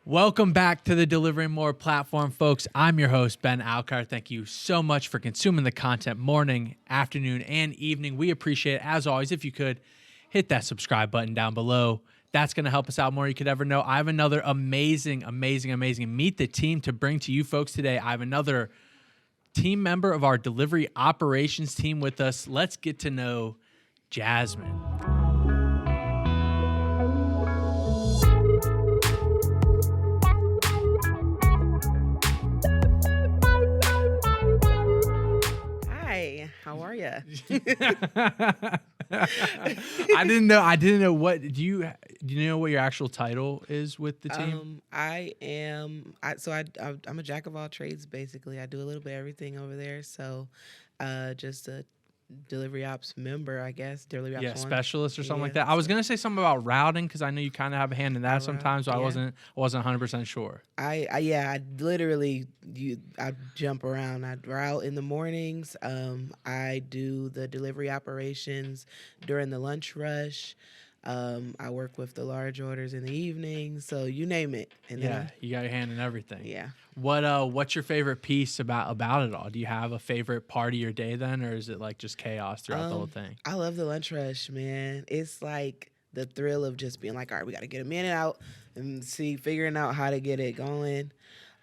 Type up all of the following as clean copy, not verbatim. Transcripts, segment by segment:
Welcome back to the Delivering More platform, folks. I'm your host, Ben Alcar. Thank you so much for consuming the content morning, afternoon, and evening. We appreciate it. As always, if you could, hit that subscribe button down below. That's going to help us out more than you could ever know. I have another amazing Meet the Team to bring to you folks today. I have another team member of our delivery operations team with us. Let's get to know Jasmine. Hi, how are you? I didn't know what do you know what your actual title is with the team? I'm a jack of all trades basically. I do a little bit of everything over there. So, just a delivery ops member, I guess. Delivery ops Yeah, one. specialist or something like Yeah, that. I was gonna say something about routing because I know you kind of have a hand in that route, sometimes, so I yeah. wasn't 100% sure. I jump around. I route in the mornings. I do the delivery operations during the lunch rush. I work with the large orders in the evening. So you name it. And Yeah, you got your hand in everything. yeah. What's your favorite piece about it all? Do you have a favorite part of your day then, or is it like just chaos throughout the whole thing? I love the lunch rush, man. It's like the thrill of just being like, all right, we got to get a minute out and figuring out how to get it going.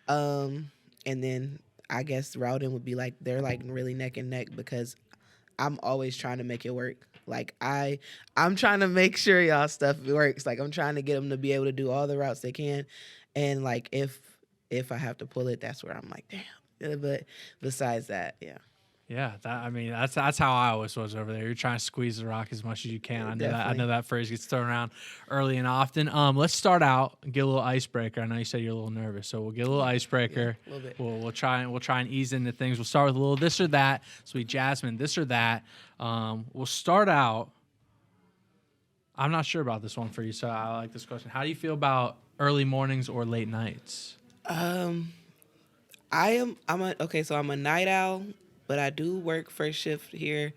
And then I guess routing would be like they're like really neck and neck because I'm always trying to make it work. Like I'm trying to make sure y'all stuff works. Like I'm trying to get them to be able to do all the routes they can, and like if I have to pull it, that's where I'm like, damn. But besides that, yeah. Yeah, that's how I always was over there. You're trying to squeeze the rock as much as you can. I know that phrase gets thrown around early and often. Let's start out and get a little icebreaker. I know you said you're a little nervous, so we'll get a little icebreaker. Yeah, a little bit. We'll try and ease into things. We'll start with a little this or that. Sweet Jasmine, this or that. We'll start out. I'm not sure about this one for you, so I like this question. How do you feel about early mornings or late nights? I'm a night owl, but I do work first shift here.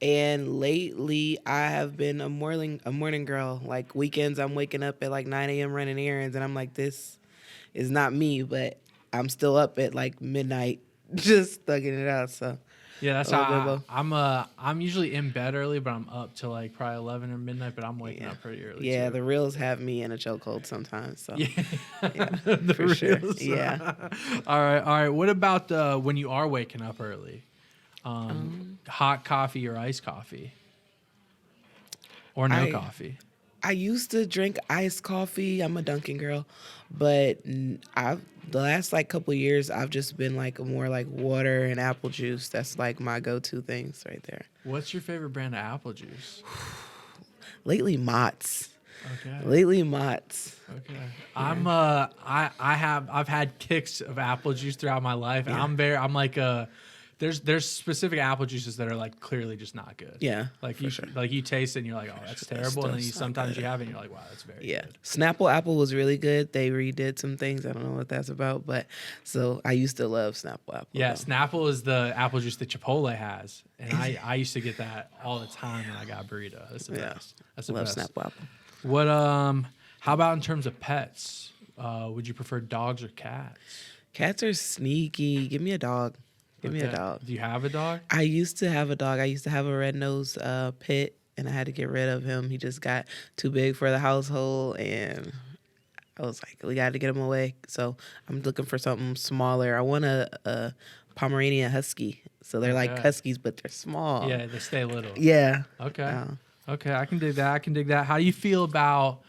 And lately I have been a morning girl. Like weekends I'm waking up at like 9 a.m. running errands and I'm like, this is not me, but I'm still up at like midnight just thugging it out. So Yeah, that's a little bit how of both. I'm usually in bed early, but I'm up till like probably 11 or midnight, but I'm waking up pretty early Yeah, too. the reels have me in a chokehold sometimes. So Yeah, yeah, for sure. reels. Yeah. All right. What about when you are waking up early? Hot coffee or iced coffee, or no coffee? I used to drink iced coffee. I'm a Dunkin' girl, but the last like couple of years I've just been like more like water and apple juice. That's like my go-to things right there. What's your favorite brand of apple juice? Lately, Mott's. Okay. Lately, Mott's. Okay. Yeah. I've had kicks of apple juice throughout my life, and I'm like there's specific apple juices that are like clearly just not good. Yeah, like for you sure. like you taste it and you're like, oh, that's terrible, and then sometimes good. you have it and you're like, wow, that's very good. Snapple apple was really good. They redid some things. I don't know what that's about, but so I used to love Snapple apple. Yeah, though. Snapple is the apple juice that Chipotle has, and I used to get that all the time when I got burrito. That's the best. That's the love best. Snapple apple. What How about in terms of pets? Would you prefer dogs or cats? Cats are sneaky. Give me a dog. Give me a dog. Do you have a dog? I used to have a dog. I used to have a red-nosed pit, and I had to get rid of him. He just got too big for the household, and I was like, we got to get him away. So I'm looking for something smaller. I want a Pomeranian Husky. So they're like Huskies, but they're small. Yeah, they stay little. Yeah. Okay. Okay, I can dig that. How do you feel about,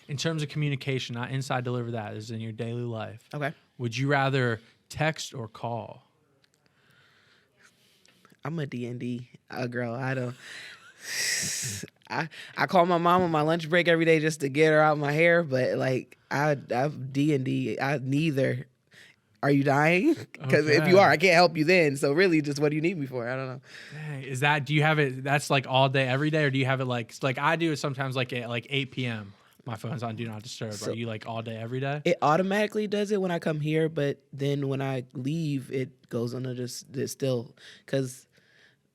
in terms of communication, not inside Deliver That, is in your daily life? Okay. Would you rather text or call? I'm a D&D girl. I don't. I call my mom on my lunch break every day just to get her out my hair, but like I've D&D. I neither. Are you dying? Because if you are, I can't help you then. So really, just what do you need me for? I don't know. Dang, do you have it? That's like all day, every day, or do you have it like I do it sometimes like at like 8 p.m. My phone's on Do Not Disturb. So are you like all day, every day? it automatically does it when I come here, but then when I leave, it goes on to just still because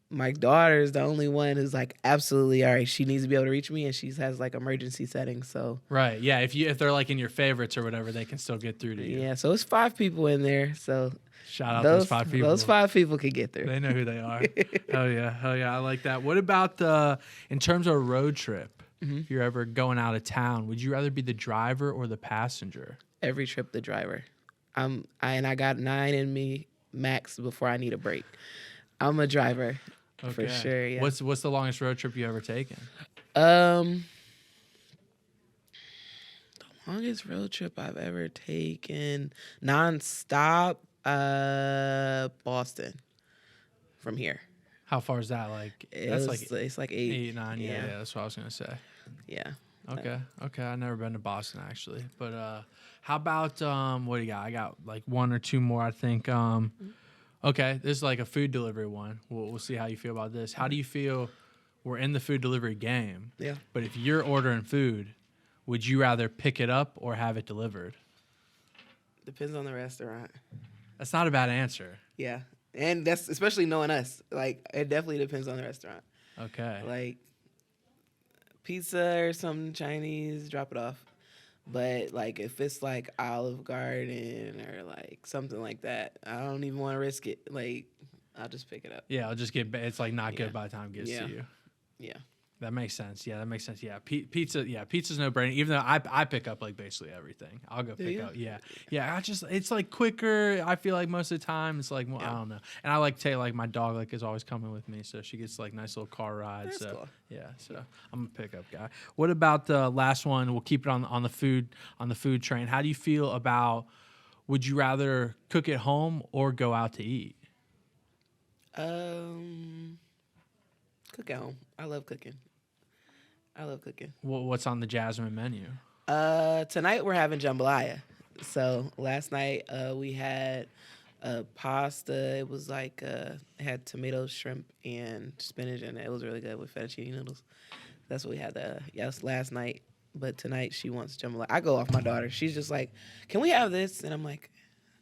my daughter is the only one who's like absolutely all right. She needs to be able to reach me, and she has like emergency settings. So Right. Yeah. If they're like in your favorites or whatever, they can still get through to you. yeah, so it's 5 people in there. So Shout out those 5 people. Those 5 people can get through. They know who they are. Hell yeah. Hell yeah. I like that. What about in terms of a road trip? If you're ever going out of town, would you rather be the driver or the passenger? Every trip, the driver. I got 9 in me max before I need a break. I'm a driver for sure. Yeah. What's the longest road trip you ever taken? The longest road trip I've ever taken nonstop, Boston from here. How far is that? Like It's like 8, 9. Yeah, that's what I was gonna say. Yeah. Okay. I've never been to Boston actually, but how about what do you got? I got like 1 or 2 more, I think. Okay, this is like a food delivery one. We'll see how you feel about this. How do you feel? We're in the food delivery game. Yeah. But if you're ordering food, would you rather pick it up or have it delivered? Depends on the restaurant. That's not a bad answer. Yeah. And that's especially knowing us. Like, it definitely depends on the restaurant. Okay. Like, pizza or something Chinese, drop it off. But, like, if it's, like, Olive Garden or, like, something like that, I don't even want to risk it. Like, I'll just pick it up. Yeah, I'll just it's, like, not good by the time it gets to you. Yeah. That makes sense. Yeah, that makes sense. Yeah, pizza's no brainer. Even though I pick up like basically everything, I'll go pick up. Yeah. It's like quicker. I feel like most of the time it's like I don't know. And I like to take like my dog like is always coming with me, so she gets like nice little car rides. That's cool. Yeah, so I'm a pickup guy. What about the last one? We'll keep it on the food train. How do you feel about? Would you rather cook at home or go out to eat? Cook at home. I love cooking. What's on the Jasmine menu? Tonight we're having jambalaya. So last night we had pasta. It was like it had tomatoes, shrimp, and spinach in it. It was really good with fettuccine noodles. That's what we had last night. But tonight she wants jambalaya. I go off my daughter. She's just like, "Can we have this?" And I'm like,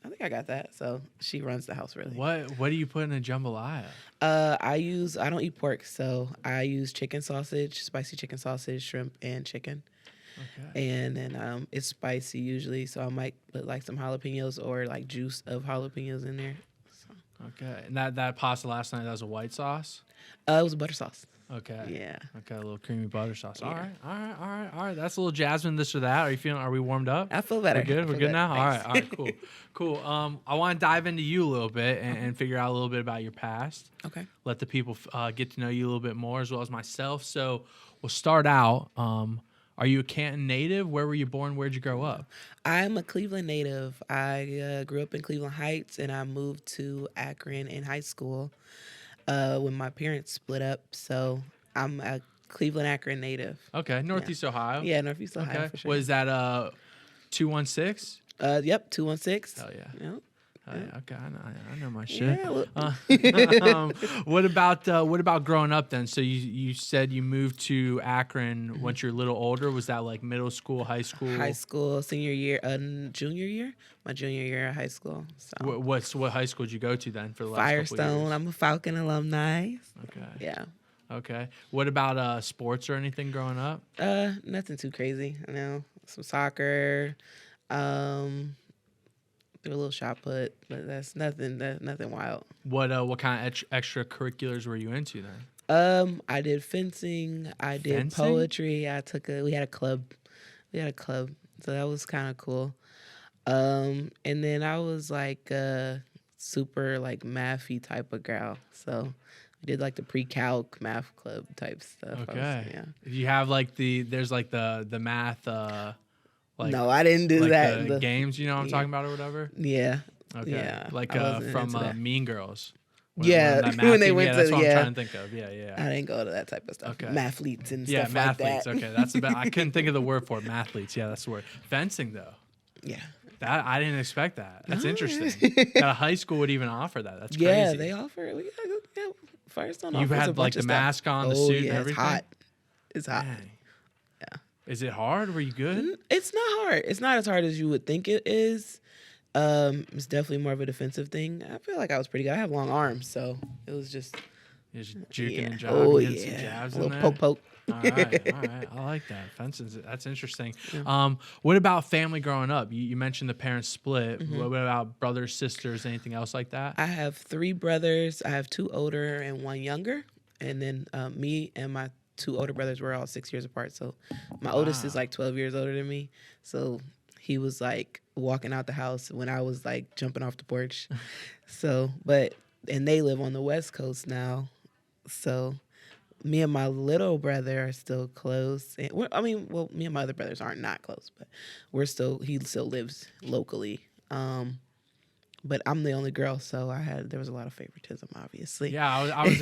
I think I got that. So she runs the house really. What do you put in a jambalaya? I don't eat pork, so I use chicken sausage, spicy chicken sausage, shrimp, and chicken. Okay. And then it's spicy usually, so I might put like some jalapenos or like juice of jalapenos in there. So. Okay. And that pasta last night, that was a white sauce? It was butter sauce. Okay. Yeah. Okay, a little creamy butter sauce. Yeah. All right. That's a little Jasmine, this or that. Are we warmed up? I feel better. We're good now? Thanks. All right, cool. I want to dive into you a little bit and figure out a little bit about your past. Okay. Let the people get to know you a little bit more as well as myself. So we'll start out. Are you a Canton native? Where were you born? Where'd you grow up? I'm a Cleveland native. I grew up in Cleveland Heights, and I moved to Akron in high school when my parents split up. So I'm a Cleveland Akron native. Okay, Northeast Ohio. Yeah, Northeast Ohio. Okay, for sure. Was that 216? Yep, 216. Hell yeah. Yep. Okay, I know my shit. Yeah, What about growing up then? So you said you moved to Akron once you're a little older. Was that like middle school, high school? High school, senior year, junior year. My junior year of high school. So. What high school did you go to then for the last couple Firestone. years? I'm a Falcon alumni. Okay. Yeah. Okay. What about sports or anything growing up? Nothing too crazy. I know some soccer. Do a little shot put, but that's nothing wild. What kind of extracurriculars were you into then? I did fencing. I did poetry. We had a club. So that was kind of cool. And then I was like a super like mathy type of girl. So I did like the pre-calc math club type stuff. Okay. If you have like there's like the math no, I didn't do like that. The games, you know what I'm talking about or whatever? Yeah. Okay. Yeah. Like from Mean Girls. When they went to that's what I'm trying to think of. Yeah. I didn't go to that type of stuff. Okay. Mathletes and stuff like that. Okay, that's about. I couldn't think of the word for it. Mathletes. Yeah, that's the word. Fencing though. Yeah. That I didn't expect that. That's interesting. That a high school would even offer that. That's crazy. Yeah, they offer it. Firestone. You've had like the mask on, the suit, and everything. It's hot. Dang. Is it hard? Were you good? It's not hard. It's not as hard as you would think it is. It's definitely more of a defensive thing. I feel like I was pretty good. I have long arms, so it was just Just juking and Oh jiving, hitting some yeah, jabs a in little there. poke poke. All right, all right. I like that. Fencing, that's interesting. Yeah. What about family growing up? You mentioned the parents split. hmm What about brothers, sisters, anything else like that? I have 3 brothers. I have 2 older and 1 younger, and then me and my 2 older brothers were all 6 years apart. So my oldest is Wow. like 12 years older than me. So he was like walking out the house when I was like jumping off the porch. So, but and they live on the West Coast now. So me and my little brother are still close. And well, me and my other brothers aren't not close, but he still lives locally. But I'm the only girl, so there was a lot of favoritism, obviously. Yeah,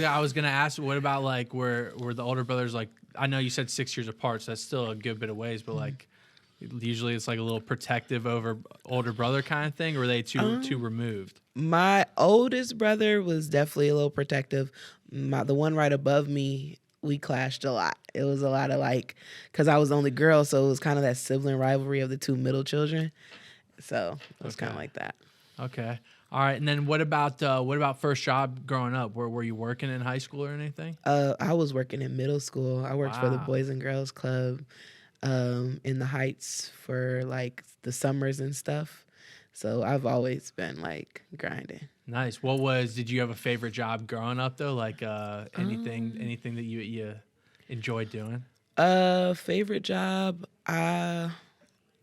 I was gonna ask, what about like were the older brothers like? I know you said 6 years apart, so that's still a good bit of ways, but like usually it's like a little protective over older brother kind of thing, or were they too removed? My oldest brother was definitely a little protective. The one right above me, we clashed a lot. It was a lot of like, because I was the only girl, so it was kind of that sibling rivalry of the 2 middle children. So it was kind of Okay. like that. Okay. All right. And then what about first job growing up? Were you working in high school or anything? I was working in middle school. I worked for the Wow. Boys and Girls Club in the Heights for like the summers and stuff. So I've always been like grinding. Nice. Did you have a favorite job growing up though? Like anything that you enjoyed doing? Favorite job?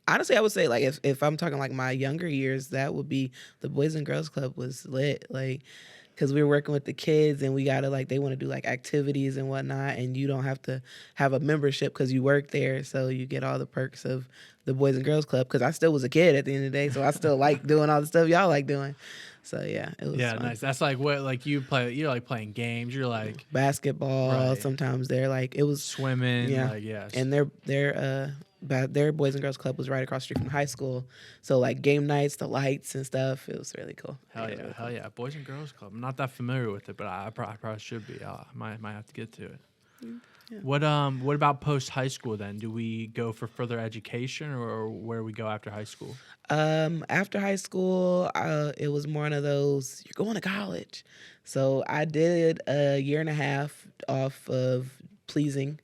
Honestly, I would say like if I'm talking like my younger years, that would be the Boys and Girls Club was lit. Like, because we were working with the kids and we gotta like they want to do like activities and whatnot, and you don't have to have a membership because you work there, so you get all the perks of the Boys and Girls Club. Because I still was a kid at the end of the day, so I still like doing all the stuff y'all like doing. So yeah, it was Yeah, fun. nice. That's like what like you play. You're like playing games. You're like Basketball. right, Sometimes they're like it was swimming. yeah, Like yes. and their Boys and Girls Club was right across the street from the high school. So like game nights, the lights and stuff, it was really cool. Hell yeah, Really hell cool. yeah. Boys and Girls Club. I'm not that familiar with it, but I probably should be. I might have to get to it. Yeah. What about post high school then? Do we go for further education or where we go after high school? After high school, it was more one of those you're going to college. So I did a year and a half off of pleasing,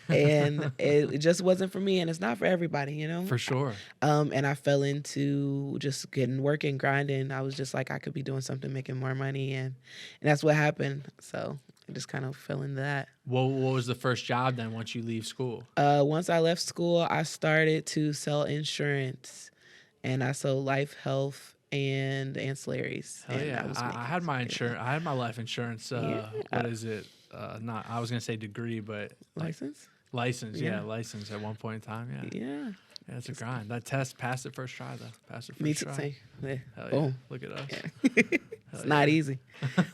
and it just wasn't for me, and it's not for everybody, you know. For sure. And I fell into just getting working, grinding. I was just like I could be doing something, making more money, and that's what happened. So I just kind of fell into that. What was the first job then once you leave school? Once I left school, I started to sell insurance, and I sold life, health, and ancillaries. Hell And yeah. I was I making had my some insurance. I had my life insurance. Yeah. What is it? Not. I was gonna say degree, but like license. license. Yeah. Yeah, license at one point in time. Yeah. Yeah, Yeah, it's a grind. That test passed it first try though. Passed it first me too. try. Same. Yeah. Hell yeah. Boom. Look at us. Yeah. It's not easy.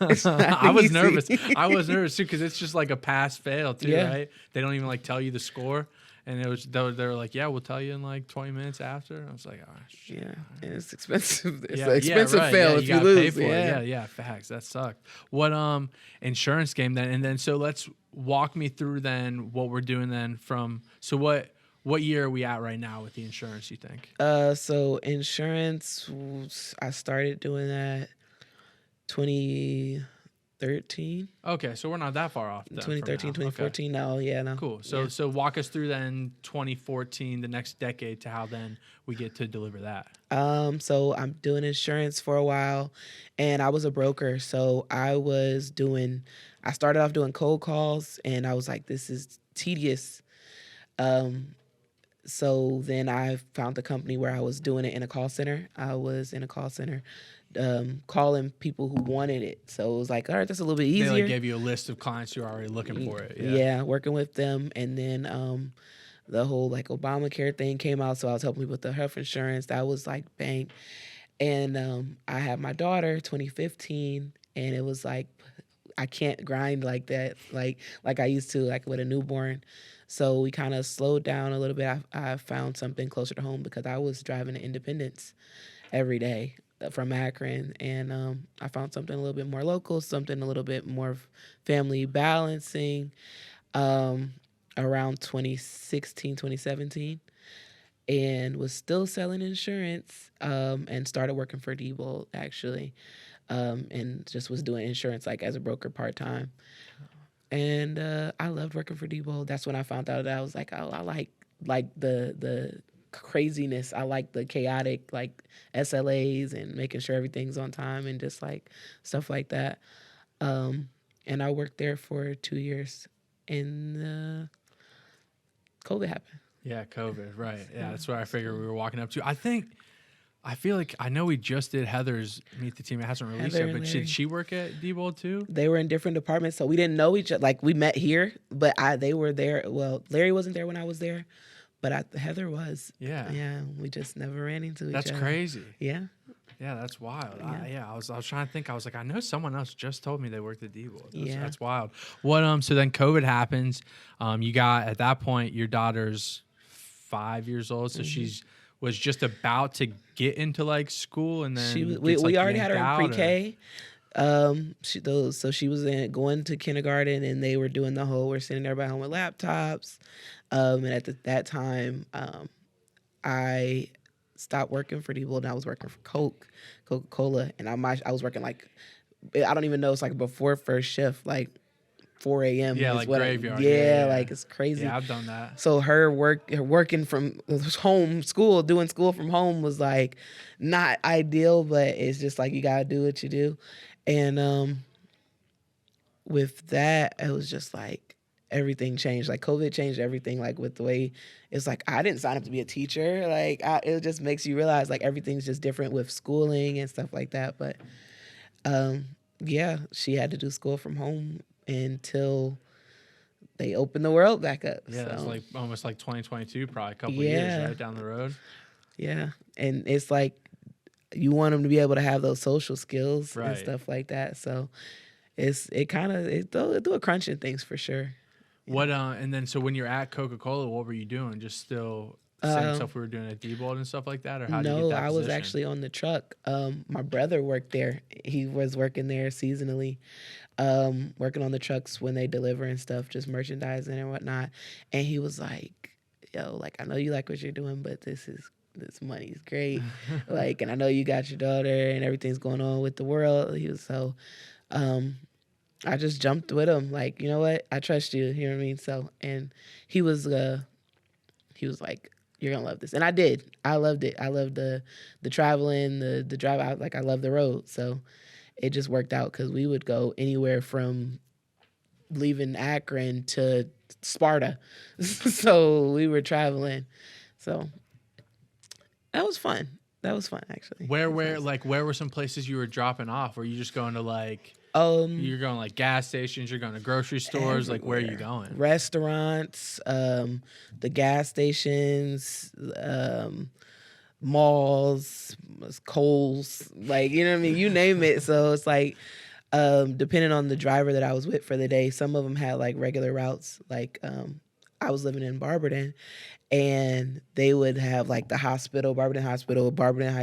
It's not I was easy. nervous. I was nervous too because it's just like a pass fail too, Yeah. right? They don't even like tell you the score, and they were like, "Yeah, we'll tell you in like 20 minutes after." And I was like, "Oh shit." Yeah, and it's expensive. It's Yeah, an expensive right. fail Yeah, if you gotta pay lose. for it. Yeah. Yeah, facts. That sucked. What insurance game then? And then so let's walk me through then what we're doing then from what year are we at right now with the insurance, you think? So insurance, I started doing that 2013, Okay, so we're not that far off then from 2013, now. Okay. 2014. No, yeah, no. Cool. So Yeah. so walk us through then 2014, the next decade to how then we get to deliver that. So I'm doing insurance for a while, and I was a broker. So I started off doing cold calls, and I was like, this is tedious. Um, so then I found a company where I was doing it in a call center. I was in a call center, calling people who wanted it. So it was like, all right, that's a little bit They easier. like gave you a list of clients who are already looking for it. Yeah. Yeah, working with them, and then the whole like Obamacare thing came out, so I was helping people with the health insurance. That was like bang, and I had my daughter 2015, and it was like I can't grind like that, like I used to, like with a newborn. So we kind of slowed down a little bit. I found something closer to home because I was driving to Independence every day from Akron, and I found something a little bit more local, something a little bit more family balancing around 2016, 2017, and was still selling insurance and started working for Diebold actually. and just was doing insurance like as a broker part-time. And I loved working for Debo. That's when I found out that I was like, oh, I like the craziness. I like the chaotic like SLAs and making sure everything's on time and just like stuff like that. And I worked there for 2 years, and COVID happened. Yeah, COVID, right. Yeah, that's what I figured we were walking up to. I feel like I know we just did Heather's Meet the Team. It hasn't released Heather yet, and but Larry. did she work at Diebold too? They were in different departments, so we didn't know each other. Like we met here, but they were there. Well, Larry wasn't there when I was there, but Heather was. Yeah. Yeah, we just never ran into each That's other. crazy. Yeah. Yeah, that's wild. Yeah. I was trying to think. I was like, I know someone else just told me they worked at Diebold. Yeah. That's wild. What so then COVID happens. You got at that point your daughter's 5 years old, so she's was just about to get into like school, and then we already had her yanked in out, pre-K. So she was going to kindergarten, and they were doing the whole we're sitting there by home with laptops. And at that time, I stopped working for Diebold, and I was working for Coca-Cola, and I was working like I don't even know, it's like before first shift, like 4 a.m. Yeah, is like what graveyard. Yeah, like it's crazy. Yeah, I've done that. So her working from home, doing school from home was like not ideal, but it's just like you gotta do what you do. And with that, it was just like everything changed. Like COVID changed everything. Like with the way it's like I didn't sign up to be a teacher. Like it just makes you realize like everything's just different with schooling and stuff like that. But yeah, she had to do school from home until they opened the world back up. Yeah, so. It's like almost like 2022, probably a couple years right down the road. Yeah, and it's like you want them to be able to have those social skills Right. and stuff like that. So it do a crunching things for sure. Yeah. What and then so when you're at Coca-Cola, what were you doing? Just still same stuff we were doing at Diebold and stuff like that, or how did you get that I position? was actually on the truck. My brother worked there. He was working there seasonally, working on the trucks when they deliver and stuff, just merchandising and whatnot. And he was like, "Yo, like I know you like what you're doing, but this money's great. Like, and I know you got your daughter and everything's going on with the world." He was so. I just jumped with him. Like, you know what? I trust you. You know what I mean? So, and he was like, "You're gonna love this," and I did. I loved it. I loved the traveling, the drive out. Like, I love the road. So, it just worked out because we would go anywhere from leaving Akron to Sparta. So we were traveling. So that was fun. That was fun, actually. Where were some places you were dropping off? Were you just going to like? You're going like gas stations. You're going to grocery stores. Everywhere. Like, where are you going? Restaurants, the gas stations, malls, Kohl's, like, you know what I mean? You name it. So it's like, depending on the driver that I was with for the day, some of them had like regular routes. Like, I was living in Barberton, and they would have like the hospital, Barberton High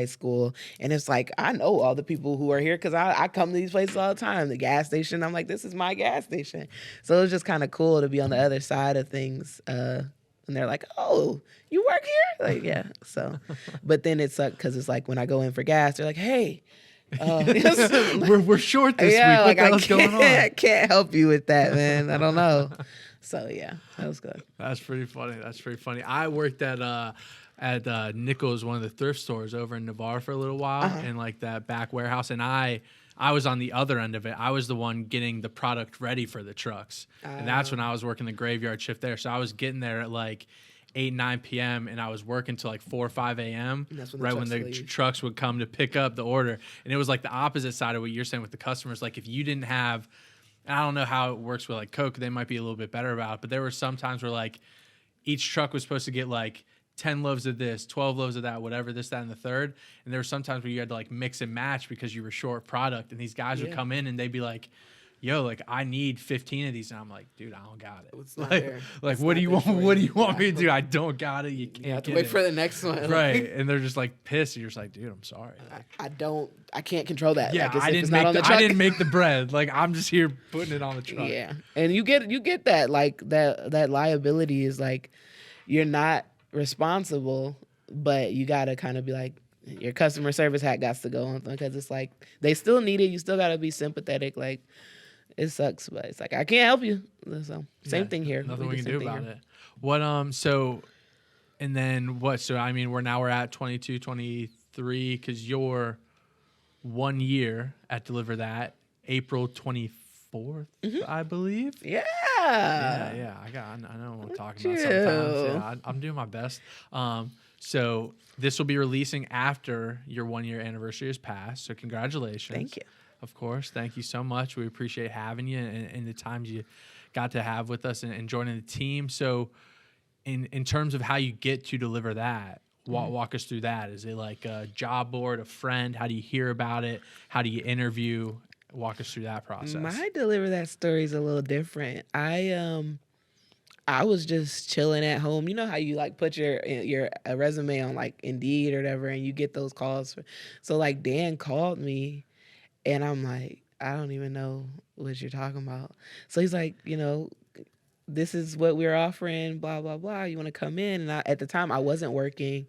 School. And it's like, I know all the people who are here because I come to these places all the time. The gas station, I'm like, this is my gas station. So it was just kind of cool to be on the other side of things. And they're like, "Oh, you work here?" Like, yeah. So, but then it sucked because it's like when I go in for gas, they're like, "Hey, we're short this week. Like, What the hell's going on?" I can't help you with that, man. I don't know. So yeah, that was good. That's pretty funny. I worked at Nichols, one of the thrift stores over in Navarre for a little while, in like that back warehouse, and I was on the other end of it. I was the one getting the product ready for the trucks, and that's when I was working the graveyard shift there. So I was getting there at like 8, 9 p.m. and I was working till like 4 or 5 a.m. Right when the trucks would come to pick up the order, and it was like the opposite side of what you're saying with the customers. Like if you didn't have, and I don't know how it works with like Coke, they might be a little bit better about it, but there were some times where like each truck was supposed to get like 10 loaves of this, 12 loaves of that, whatever, this, that, and the third. And there were some times where you had to like mix and match because you were short product. And these guys would come in and they'd be like, "Yo, like I need 15 of these." And I'm like, "Dude, I don't got it." It's not there. Like, what do you want? What do you want me to do? I don't got it. You can't. You have to wait for the next one. Right. And they're just like pissed. And you're just like, "Dude, I'm sorry." I can't control that. Yeah, like, I didn't make the bread. Like I'm just here putting it on the truck. Yeah, and you get that, like that liability is like you're not responsible, but you gotta kind of be like, your customer service hat got to go on because it's like they still need it. You still got to be sympathetic. Like it sucks, but it's like I can't help you. So same thing here. Nothing we do can same do thing about here. it. What so and then what? So I mean, we're at 22, 23 because you're 1 year at DeliverThat, April 24th, I believe. Yeah. Yeah. I know what I'm talking about sometimes. Yeah, I'm doing my best. So this will be releasing after your 1 year anniversary has passed. So congratulations. Thank you. Of course. Thank you so much. We appreciate having you and the times you got to have with us and joining the team. So in terms of how you get to DeliverThat, walk us through that. Is it like a job board, a friend? How do you hear about it? How do you interview? Walk us through that process. My DeliverThat story is a little different. I was just chilling at home. You know how you like put your resume on like Indeed or whatever, and you get those calls. So like Dan called me, and I'm like, I don't even know what you're talking about. So he's like, this is what we're offering, blah blah blah. You want to come in? And at the time I wasn't working,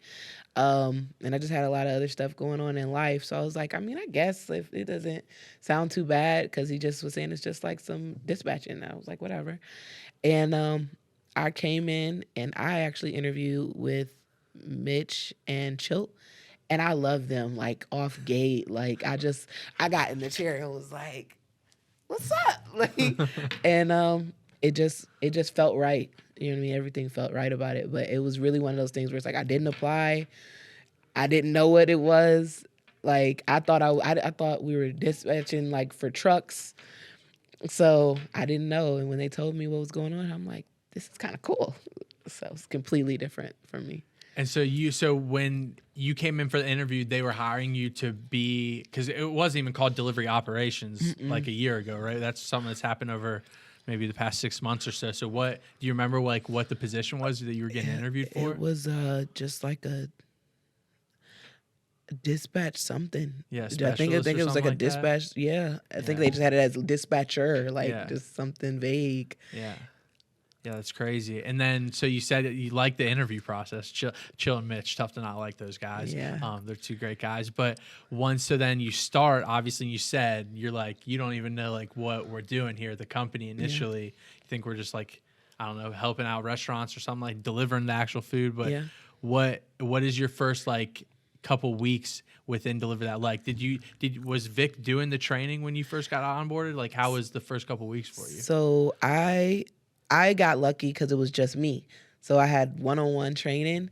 and I just had a lot of other stuff going on in life. So I was like, I mean, I guess if it doesn't sound too bad, because he just was saying it's just like some dispatching. I was like, whatever. And I came in and I actually interviewed with Mitch and Chilt. And I love them like off gate. Like I got in the chair and was like, what's up? Like, and it just felt right. You know what I mean? Everything felt right about it. But it was really one of those things where it's like I didn't apply. I didn't know what it was. Like I thought we were dispatching like for trucks. So I didn't know. And when they told me what was going on, I'm like, this is kind of cool. So it's completely different for me. And so when you came in for the interview, they were hiring you to be, because it wasn't even called delivery operations like a year ago, right? That's something that's happened over maybe the past 6 months or so. So what do you remember, like what the position was that you were getting interviewed for? It was just like a dispatch something. Yeah, I think it was like a dispatch. That? Yeah, I think they just had it as dispatcher, like Yeah. just something vague. Yeah. Yeah, that's crazy. And then, so you said that you like the interview process. Chill and Mitch, tough to not like those guys. Yeah. They're two great guys. But so then you start, obviously you said, you're like, you don't even know like what we're doing here at the company initially. You think we're just like, I don't know, helping out restaurants or something, like delivering the actual food. But what is your first like couple weeks within DeliverThat like? Was Vic doing the training when you first got onboarded? Like how was the first couple weeks for you? So I got lucky because it was just me. So I had one-on-one training,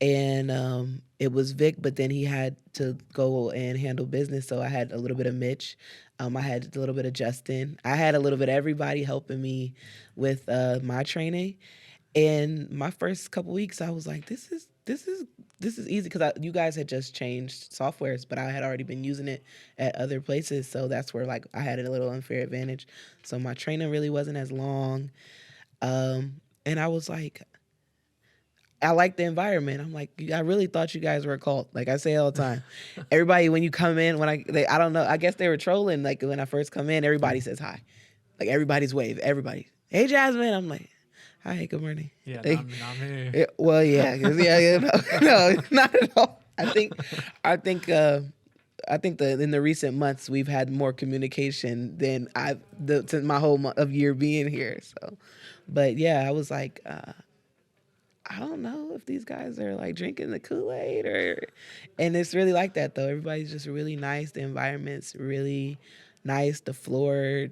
and it was Vic, but then he had to go and handle business. So I had a little bit of Mitch. I had a little bit of Justin. I had a little bit of everybody helping me with my training. And my first couple weeks, I was like, this is easy, because you guys had just changed softwares, but I had already been using it at other places. So that's where like I had a little unfair advantage. So my training really wasn't as long. And I was like, I like the environment. I'm like, I really thought you guys were a cult. Like I say all the time, everybody, when you come in, I don't know, I guess they were trolling. Like when I first come in, everybody says hi. Like everybody's wave, everybody. Hey, Jasmine. I'm like, hi, good morning. Yeah, Like, not me. yeah, well, yeah, no, not at all. I think in the recent months we've had more communication than since my whole of year being here. So, but yeah, I was like, I don't know if these guys are like drinking the Kool-Aid and it's really like that though. Everybody's just really nice. The environment's really nice. The floor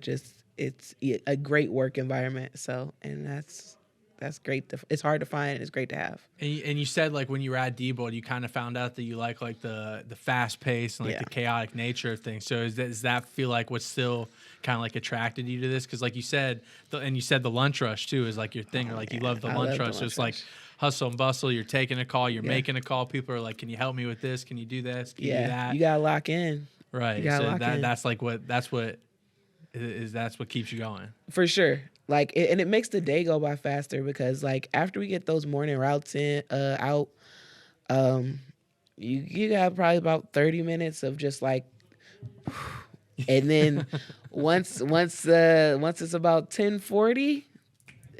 it's a great work environment. So, and that's great. It's hard to find. And it's great to have. And you said like when you were at D-Bold, you kind of found out that you like the fast pace and like the chaotic nature of things. So does that feel like what's still kind of like attracted you to this? Because like you said, and you said the lunch rush too is like your thing, or like you love the lunch rush. So it's like hustle and bustle. You're taking a call. You're making a call. People are like, "Can you help me with this? Can you do this? Can you do that?" You gotta lock in. Right. So that's what keeps you going. For sure. Like, and it makes the day go by faster, because like after we get those morning routes out, you got probably about 30 minutes of just like, and then once it's about 10:40,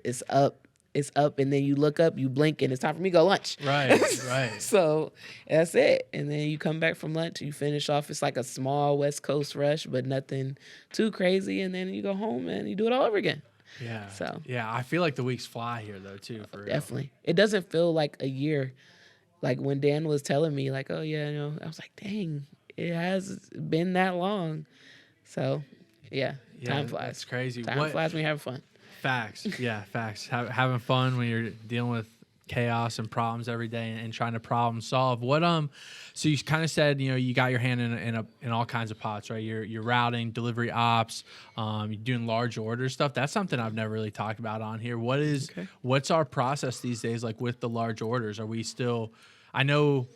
it's up. it's up, and then you look up, you blink, and it's time for me to go lunch. Right, right. So that's it. And then you come back from lunch, you finish off. It's like a small West Coast rush, but nothing too crazy. And then you go home and you do it all over again. Yeah. So yeah, I feel like the weeks fly here though too. For real. definitely, it doesn't feel like a year. Like when Dan was telling me, like, oh yeah, I was like, dang, it has been that long. So yeah, time flies. It's crazy. Time flies when you're having fun. Facts. Yeah, facts. Having fun when you're dealing with chaos and problems every day and trying to problem solve. So you kind of said, you got your hand in all kinds of pots, right? You're routing, delivery ops, you're doing large order stuff. That's something I've never really talked about on here. What's our process these days like with the large orders? Are we still, I know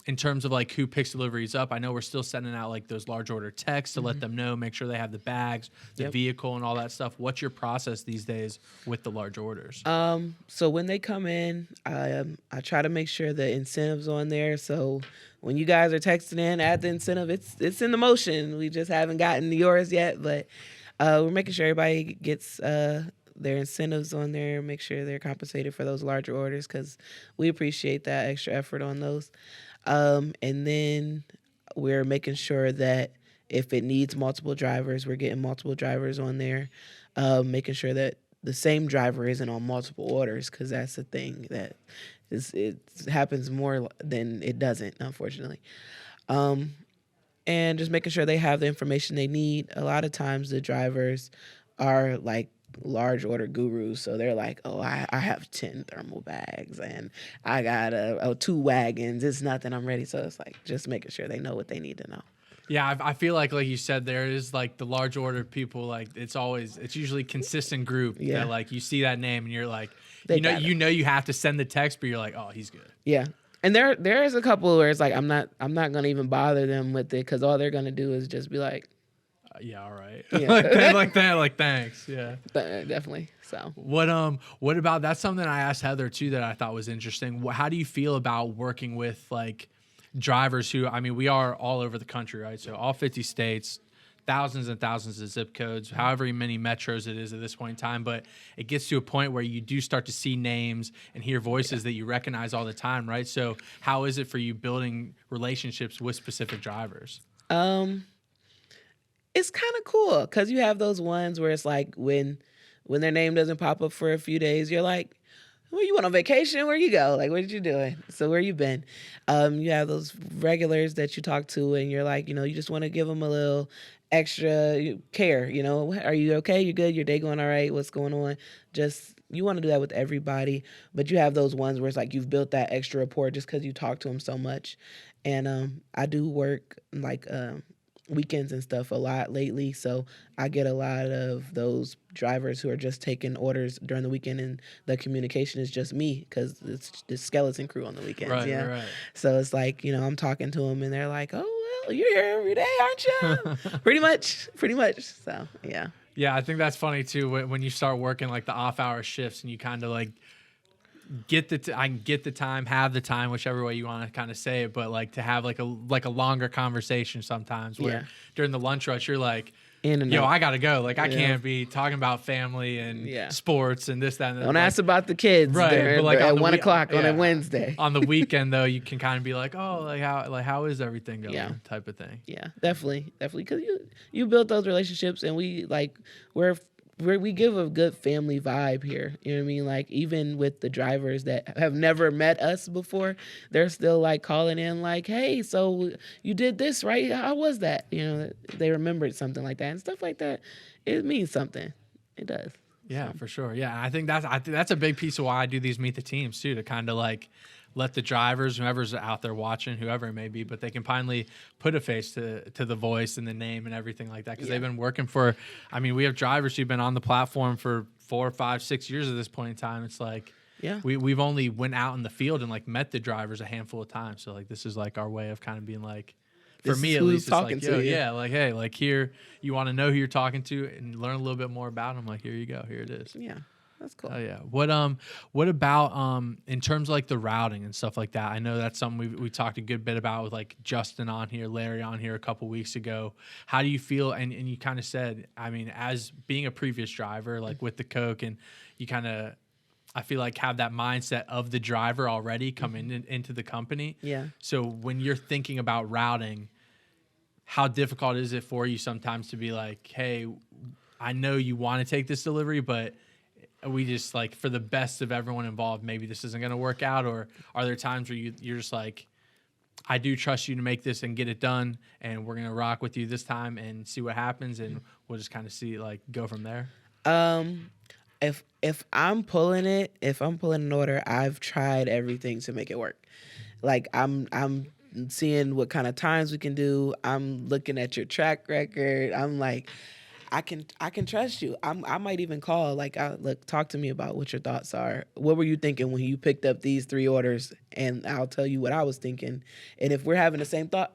in terms of like who picks deliveries up, I know we're still sending out like those large order texts to let them know, make sure they have the bags, the vehicle and all that stuff. What's your process these days with the large orders? So when they come in, I try to make sure the incentive's on there. So when you guys are texting in, add the incentive. It's in the motion. We just haven't gotten yours yet, but we're making sure everybody gets their incentives on there. Make sure they're compensated for those larger orders because we appreciate that extra effort on those. And then we're making sure that if it needs multiple drivers, we're getting multiple drivers on there, making sure that the same driver isn't on multiple orders because that's the thing that it happens more than it doesn't, unfortunately. And just making sure they have the information they need. A lot of times the drivers are like large order gurus, so they're like, oh, I have 10 thermal bags and I got 2 wagons, it's nothing, I'm ready. So it's like just making sure they know what they need to know. Yeah, I feel like you said, there is like the large order people, like it's usually consistent group that like you see that name and you're like, you have to send the text, but you're like, oh, he's good. Yeah. And there is a couple where it's like I'm not gonna even bother them with it because all they're gonna do is just be like, yeah, all right. Yeah. like that, like thanks. Yeah. Definitely. So what about, that's something I asked Heather too that I thought was interesting. How do you feel about working with like drivers who, I mean, we are all over the country, right? So all 50 states, thousands and thousands of zip codes, however many metros it is at this point in time, but it gets to a point where you do start to see names and hear voices that you recognize all the time, right? So how is it for you building relationships with specific drivers? It's kind of cool because you have those ones where it's like when their name doesn't pop up for a few days, you're like, well, you went on vacation? Where you go? Like, what did you do? So where you been? You have those regulars that you talk to and you're like, you just want to give them a little extra care. Are you okay? You good? Your day going all right? What's going on? You want to do that with everybody, but you have those ones where it's like you've built that extra rapport just because you talk to them so much. And I do work like weekends and stuff a lot lately, so I get a lot of those drivers who are just taking orders during the weekend, and the communication is just me because it's the skeleton crew on the weekends. Right. So it's like I'm talking to them, and they're like, "Oh well, you're here every day, aren't you?" Pretty much. So yeah. Yeah, I think that's funny too when you start working like the off-hour shifts and you kind of like get the time, have the time, whichever way you want to kind of say it, but like to have like a longer conversation sometimes where during the lunch rush you're like, I gotta go. Like I can't be talking about family and sports and this, that, and that. Don't ask about the kids, right? But like at 1 o'clock on a Wednesday. On the weekend though, you can kind of be like, oh, how is everything going, type of thing. Yeah, definitely, because you built those relationships, and we give a good family vibe here. You know what I mean? Like even with the drivers that have never met us before, they're still like calling in like, hey, so you did this, right? How was that? They remembered something like that and stuff like that. It means something. It does. Yeah, for sure. Yeah. I think that's a big piece of why I do these Meet the Teams too, to kind of like let the drivers, whoever's out there watching, whoever it may be, but they can finally put a face to the voice and the name and everything like that. Because they've been working we have drivers who've been on the platform for 4, 5, 6 years at this point in time. It's like, we've only went out in the field and like met the drivers a handful of times. So like, this is like our way of kind of being like, for me at least, it's like, like, hey, like here, you want to know who you're talking to and learn a little bit more about them. Like, here you go. Here it is. Yeah. That's cool. Oh yeah. What about in terms of like the routing and stuff like that? I know that's something we talked a good bit about with like Justin on here, Larry on here a couple weeks ago. How do you feel? And you kind of said, I mean, as being a previous driver, like with the Coke, and you kind of I feel like have that mindset of the driver already coming into the company. Yeah. So when you're thinking about routing, how difficult is it for you sometimes to be like, hey, I know you want to take this delivery, but we just like for the best of everyone involved, maybe this isn't going to work out? Or are there times where you're just like, I do trust you to make this and get it done, and we're going to rock with you this time and see what happens, and we'll just kind of see, like, go from there? If I'm pulling it, if I'm pulling an order, I've tried everything to make it work. Like I'm seeing what kind of times we can do. I'm looking at your track record. I'm like, I can trust you. I might even call, like, look, talk to me about what your thoughts are. What were you thinking when you picked up these 3 orders? And I'll tell you what I was thinking. And if we're having the same thought,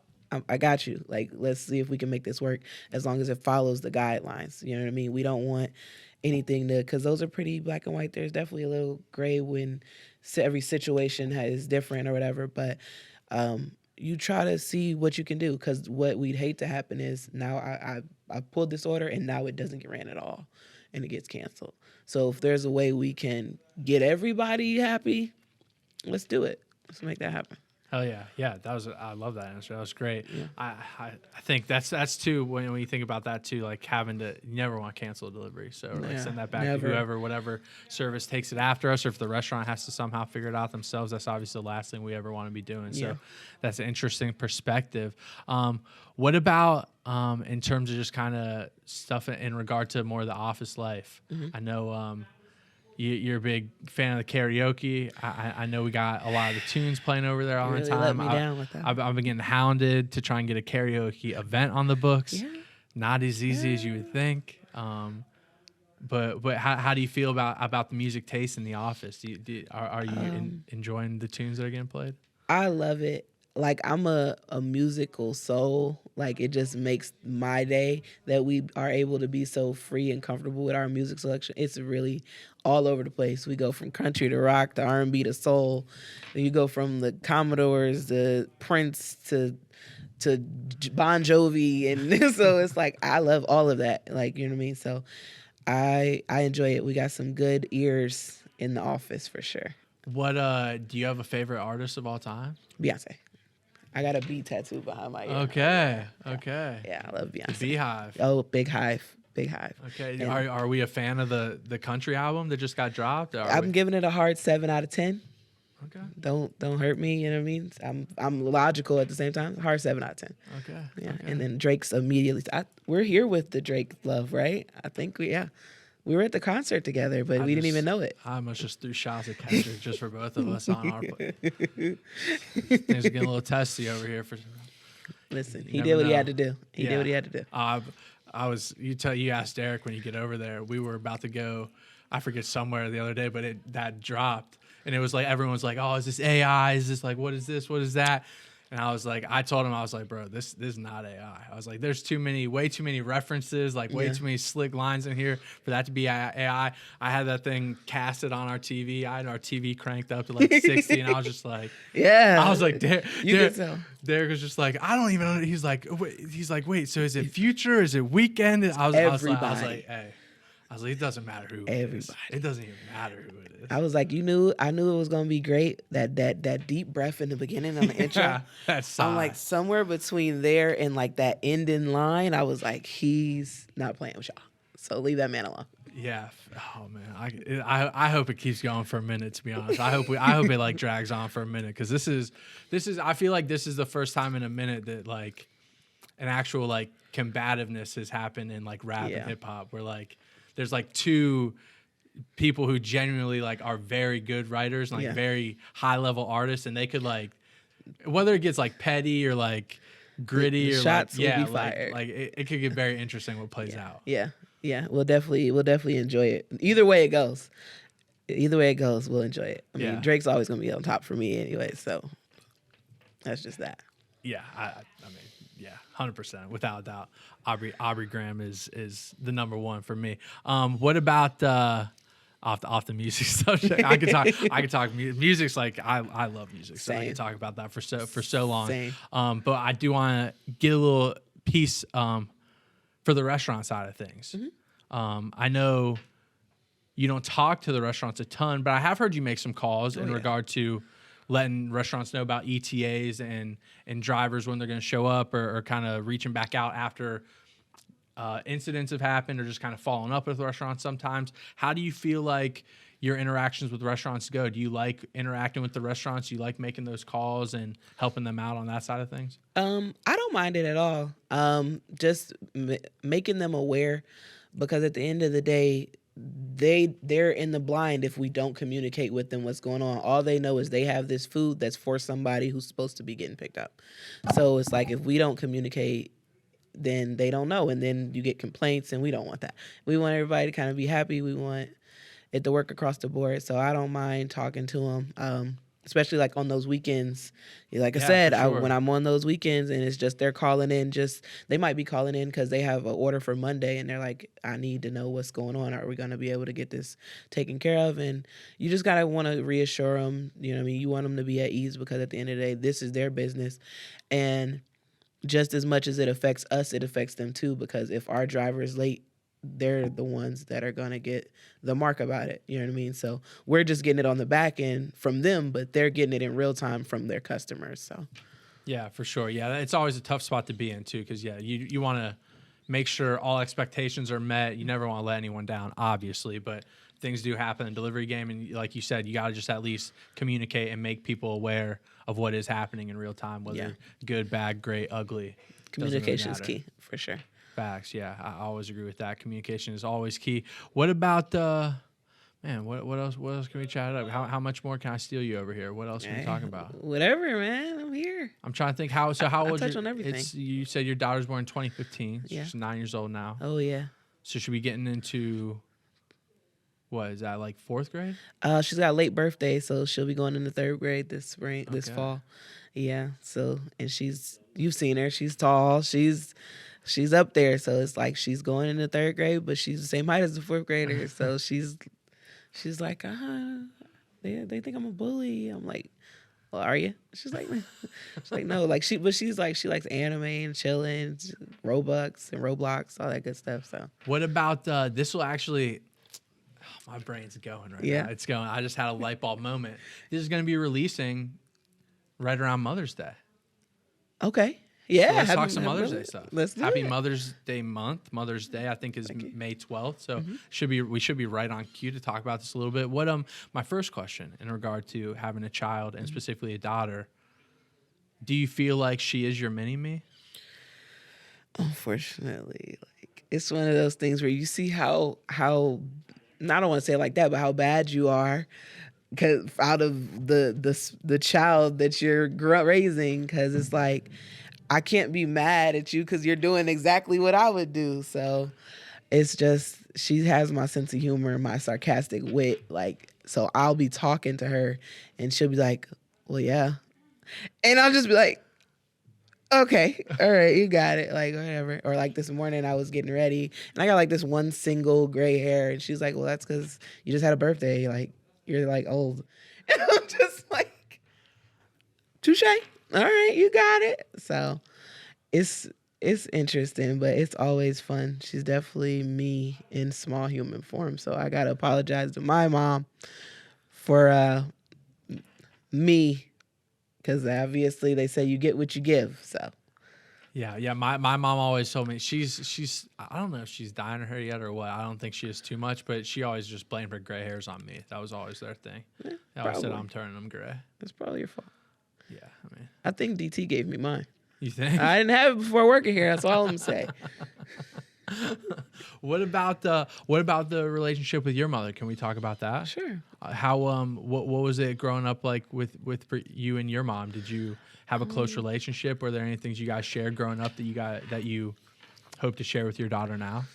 I got you. Like, let's see if we can make this work as long as it follows the guidelines. You know what I mean? We don't want anything to, because those are pretty black and white. There's definitely a little gray when every situation is different or whatever. But you try to see what you can do, because what we'd hate to happen is now I pulled this order and now it doesn't get ran at all and it gets canceled. So if there's a way we can get everybody happy, let's do it. Let's make that happen. Hell yeah. Yeah, I love that answer. That was great. Yeah. I think that's too, when you think about that too, like having to, you never want to cancel a delivery. So like send that back to whoever, whatever service takes it after us, or if the restaurant has to somehow figure it out themselves, that's obviously the last thing we ever want to be doing. So that's an interesting perspective. What about in terms of just kind of stuff in regard to more of the office life? I know you're a big fan of the karaoke. I know we got a lot of the tunes playing over there all the time. Let me down with that. I've been getting hounded to try and get a karaoke event on the books. Yeah. Not as easy as you would think. But how do you feel about the music taste in the office? Are you enjoying the tunes that are getting played? I love it. Like, I'm a musical soul. Like, it just makes my day that we are able to be so free and comfortable with our music selection. It's really all over the place. We go from country to rock to R&B to soul. And you go from the Commodores to Prince to Bon Jovi, and so it's like I love all of that. Like, you know what I mean? So I enjoy it. We got some good ears in the office for sure. What do you have a favorite artist of all time? Beyonce. I got a bee tattoo behind my ear. Okay. Yeah, I love Beyonce. The Beehive. Oh, Big Hive. Okay. And Are we a fan of the country album that just got dropped? I'm giving it a hard 7 out of 10. Okay. Don't hurt me. You know what I mean? I'm logical at the same time. Hard 7 out of 10. Okay. Yeah. Okay. And then Drake's immediately. We're here with the Drake love, right? I think we were at the concert together, but we didn't even know it. I almost just threw shots at Kendrick just for both of us on our plate. Things are getting a little testy over here. Listen, he did what he had to do. He did what he had to do. You asked Derek when you get over there. We were about to go, I forget somewhere the other day, but that dropped, and it was like everyone was like, "Oh, is this AI? Is this like what is this? What is that?" And I told him, I was like, bro, this is not AI. I was like, there's way too many references, like way too many slick lines in here for that to be AI. I had that thing casted on our TV. I had our TV cranked up to like 60, and I was just like, yeah. I was like, Derek was just like, I don't even know. He's like, wait, so is it future? Is it weekend? I was like, hey. I was like, it doesn't matter who it is. It doesn't even matter who it is. I was like, I knew it was gonna be great. That deep breath in the beginning on the intro. I'm like somewhere between there and like that ending line. I was like, he's not playing with y'all. So leave that man alone. Yeah. Oh man. I hope it keeps going for a minute. To be honest, I hope it like drags on for a minute, because this is. I feel like this is the first time in a minute that like an actual like combativeness has happened in like rap and hip hop, where like there's like two people who genuinely like are very good writers and like very high level artists, and they could like, whether it gets like petty or like gritty the or shots like, will be fired. like it could get very interesting what plays out. Yeah. We'll definitely enjoy it. Either way it goes, we'll enjoy it. I mean, Drake's always gonna be on top for me anyway, so that's just that. Yeah, I mean, yeah, 100%, without a doubt. Aubrey Graham is the number one for me. What about off the music subject? I could talk music's like I love music, so I can talk about that for so long. Same. But I do want to get a little piece for the restaurant side of things. I know you don't talk to the restaurants a ton, but I have heard you make some calls in regard to letting restaurants know about ETAs and drivers when they're going to show up, or kind of reaching back out after incidents have happened, or just kind of following up with restaurants sometimes. How do you feel like your interactions with restaurants go? Do you like interacting with the restaurants? Do you like making those calls and helping them out on that side of things? I don't mind it at all. Just making them aware, because at the end of the day, they're in the blind if we don't communicate with them what's going on. All they know is they have this food that's for somebody who's supposed to be getting picked up. So it's like, if we don't communicate, then they don't know, and then you get complaints, and we don't want that. We want everybody to kind of be happy. We want it to work across the board. So I don't mind talking to them, especially like on those weekends. Like I said, when I'm on those weekends and it's just they're calling in, they might be calling in because they have an order for Monday, and they're like, I need to know what's going on. Are we going to be able to get this taken care of? And you just got to want to reassure them. You know what I mean? You want them to be at ease, because at the end of the day, this is their business. And just as much as it affects us, it affects them too, because if our driver is late, they're the ones that are going to get the mark about it. You know what I mean? So we're just getting it on the back end from them, but they're getting it in real time from their customers. So yeah, for sure. Yeah, it's always a tough spot to be in too, because you want to make sure all expectations are met. You never want to let anyone down, obviously, but things do happen in the delivery game, and like you said, you got to just at least communicate and make people aware of what is happening in real time, whether good, bad, great, ugly. Communication is key, for sure. Facts, yeah, I always agree with that. Communication is always key. What about man? What else? What else can we chat up? How much more can I steal you over here? What else are we talking about? Whatever, man. I'm here. I'm trying to think. How old? Touch on everything. You said your daughter's born in 2015. Yeah. She's 9 years old now. Oh yeah. So should we getting into what is that, like 4th grade? She's got a late birthday, so she'll be going into 3rd grade this fall. Yeah. So, and you've seen her. She's tall. She's up there, so it's like she's going into 3rd grade, but she's the same height as the 4th grader. So she's like, they think I'm a bully. I'm like, well, are you? She's like no, like she likes anime and chilling, Robux and Roblox, all that good stuff. So what about this will actually? Oh, my brain's going right now. It's going. I just had a light bulb moment. This is going to be releasing right around Mother's Day. Okay. Yeah, so let's talk some Mother's Day stuff. Let's do Happy it. Mother's Day month. Mother's Day, I think, is May 12th. So we should be right on cue to talk about this a little bit. What my first question in regard to having a child, and specifically a daughter, do you feel like she is your mini me? Unfortunately, like, it's one of those things where you see how I don't want to say it like that, but how bad you are, because out of the child that you're raising, because it's like, I can't be mad at you because you're doing exactly what I would do. So it's just, she has my sense of humor, my sarcastic wit. Like, so I'll be talking to her and she'll be like, well, yeah. And I'll just be like, okay, all right, you got it. Like, whatever. Or like this morning I was getting ready and I got like this one single gray hair. And she's like, well, that's because you just had a birthday. Like, you're like old. And I'm just like, touche. All right, you got it. So it's interesting, but it's always fun. She's definitely me in small human form. So I got to apologize to my mom for me, because obviously they say you get what you give. So yeah. My mom always told me she's I don't know if she's dying her hair yet or what. I don't think she is too much, but she always just blamed her gray hairs on me. That was always their thing. They always said I'm turning them gray. That's probably your fault. Yeah, I think DT gave me mine. You think? I didn't have it before working here. That's all I'm saying. What about the relationship with your mother? Can we talk about that? Sure. How what was it growing up like with you and your mom? Did you have a close relationship? Were there any things you guys shared growing up that you hope to share with your daughter now?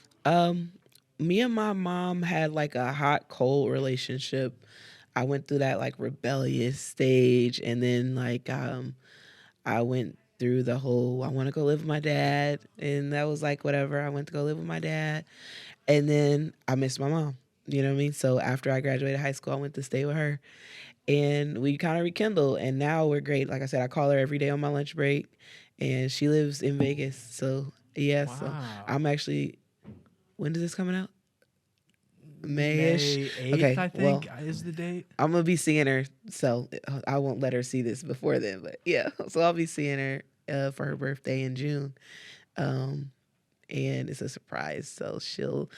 Me and my mom had like a hot cold relationship. I went through that like rebellious stage, and then like I went through the whole I want to go live with my dad, and that was like whatever. I went to go live with my dad, and then I missed my mom. You know what I mean? So after I graduated high school, I went to stay with her, and we kind of rekindled, and now we're great. Like I said, I call her every day on my lunch break, and she lives in Vegas. So yeah, Wow. so I'm actually. When is this coming out? May-ish. May 8th, Okay, I well, think, is the date. I'm gonna be seeing her, so I won't let her see this before then. But yeah, so I'll be seeing her for her birthday in June, and it's a surprise. So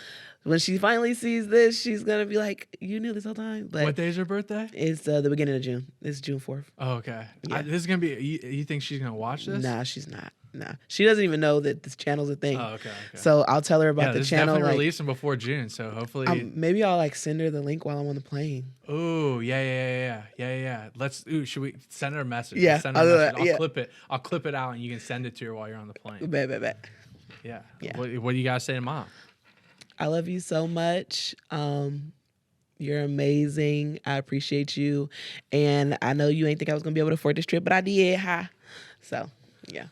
when she finally sees this, she's gonna be like, "You knew this whole time." But What day's her birthday? it's the beginning of June. It's June 4th. Oh, okay. Yeah. This is gonna be. You think she's gonna watch this? Nah, she's not. Nah, she doesn't even know that this channel's a thing. Oh, okay. So I'll tell her about Yeah, the this is channel. definitely Like, releasing before June, so hopefully. maybe I'll like send her the link while I'm on the plane. Oh, yeah. Should we send her a message? Yeah, Send her a I'll do message. that, yeah. I'll clip it out, and you can send it to her while you're on the plane. Bet. Yeah. Yeah. What do you guys say to Mom? I love you so much. You're amazing. I appreciate you. And I know you ain't think I was going to be able to afford this trip, but I did. Ha. So, yeah.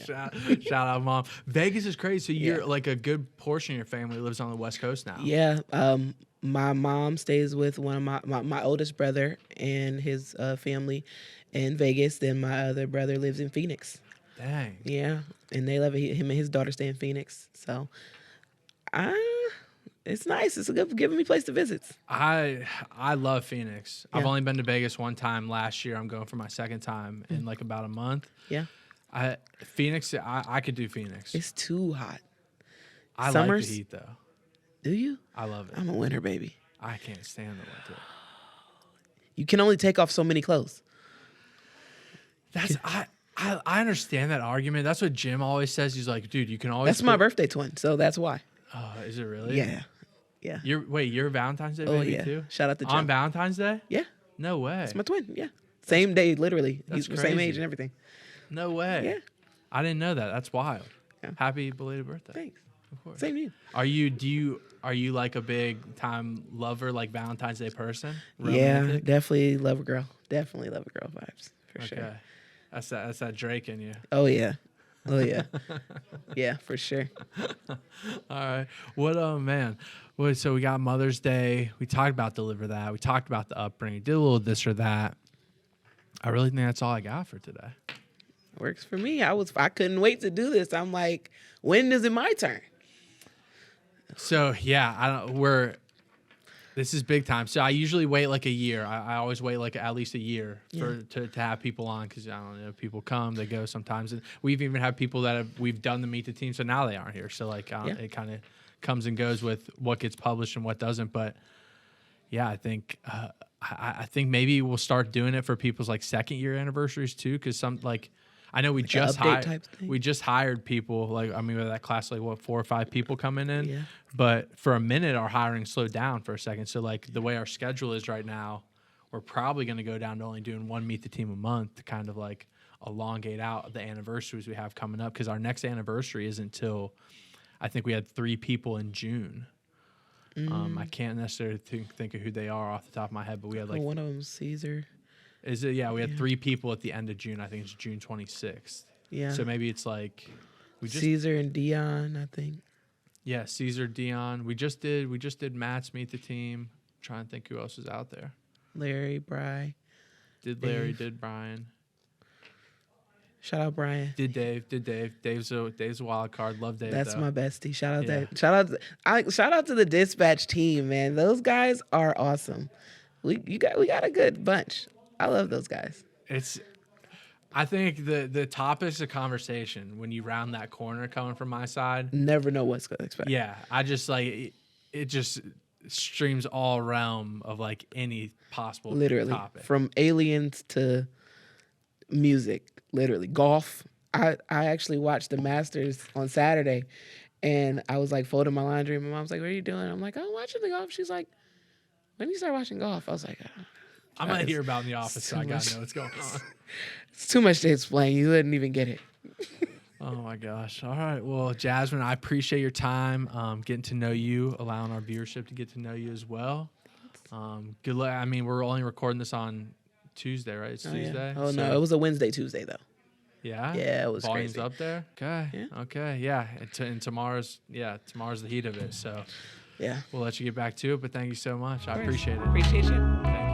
Shout out, Mom. Vegas is crazy. So you're Yeah. like a good portion of your family lives on the West Coast now. Yeah. My mom stays with one of my oldest brother and his family in Vegas. Then my other brother lives in Phoenix. Dang. Yeah. And they love it. Him and his daughter stay in Phoenix. So, it's nice. It's a good giving me place to visit. I love Phoenix. I've Yeah. only been to Vegas one time last year. I'm going for my second time in like about a month. Yeah. Phoenix, I could do Phoenix. It's too hot. I like summers- the heat though. Do you? I love it. I'm a winter baby. I can't stand the winter. You can only take off so many clothes. I understand that argument. That's what Jim always says. He's like, dude, you can always. That's my birthday twin, so that's why. Oh, is it really? Yeah. Yeah. You're Valentine's Day Oh baby yeah. too? Shout out to Jim. On Valentine's Day? Yeah. No way. It's my twin. Yeah. Same day, literally. That's He's the same crazy. age and everything. No way. Yeah. I didn't know that. That's wild. Yeah. Happy belated birthday. Thanks. Of course. Same to you. Are you like a big time lover, like Valentine's Day person? Yeah, Romantic? definitely love a girl. Definitely love a girl vibes for sure. Okay. That's that Drake in you. Oh yeah. Oh yeah. Yeah, for sure. All right. What man. Well, so we got Mother's Day. We talked about DeliverThat. We talked about the upbringing. Did a little this or that. I really think that's all I got for today. Works for me. I couldn't wait to do this. I'm like, when is it my turn? So yeah, this is big time. So I usually wait like a year. I always wait like at least a year to have people on because I don't know, people come, they go sometimes. And we've even had people that we've done the Meet the Team, so now they aren't here. So like it kind of comes and goes with what gets published and what doesn't. But yeah, I think maybe we'll start doing it for people's like second year anniversaries too, because some like. I know we just hired people with that class like 4 or 5 people coming in. Yeah. But for a minute our hiring slowed down for a second. So like the way our schedule is right now, we're probably going to go down to only doing one Meet the Team a month to kind of like elongate out the anniversaries we have coming up because our next anniversary isn't until I think we had 3 people in June. I can't necessarily think of who they are off the top of my head, but we had like one of them, Caesar. Is it? Yeah, we had 3 people at the end of June. I think it's June 26th. Yeah. So maybe it's like Caesar and Dion, I think. Yeah, Caesar, Dion. We just did Matt's Meet the Team. I'm trying to think who else is out there. Larry, Bry. Did Larry? Did Brian? Shout out Brian. Did Dave? Dave's a wild card. Love Dave. That's though. my bestie. Shout out that. Shout out to the Dispatch team, man. Those guys are awesome. We got a good bunch. I love those guys. I think the topics of conversation when you round that corner coming from my side. Never know what's gonna expect. Yeah, I just like it. Just streams all realm of like any possible Literally topic. From aliens to music. Literally golf. I actually watched the Masters on Saturday, and I was like folding my laundry. And my mom's like, "What are you doing?" I'm like, "I'm watching the golf." She's like, "When do you start watching golf?" I was like, I'm gonna hear about in the office, so I gotta know what's going on. It's too much to explain. You wouldn't even get it. Oh my gosh. All right. Well, Jasmine, I appreciate your time, getting to know you, allowing our viewership to get to know you as well. Good luck. I mean, we're only recording this on Tuesday, right? It's Tuesday. Yeah. Oh no, it was a Wednesday, Tuesday though. Yeah. Yeah, it was Volume's crazy. up there. Okay. Yeah. Okay. Yeah. And tomorrow's the heat of it. So Yeah. we'll let you get back to it. But thank you so much. I appreciate it. Appreciate you. Thank you.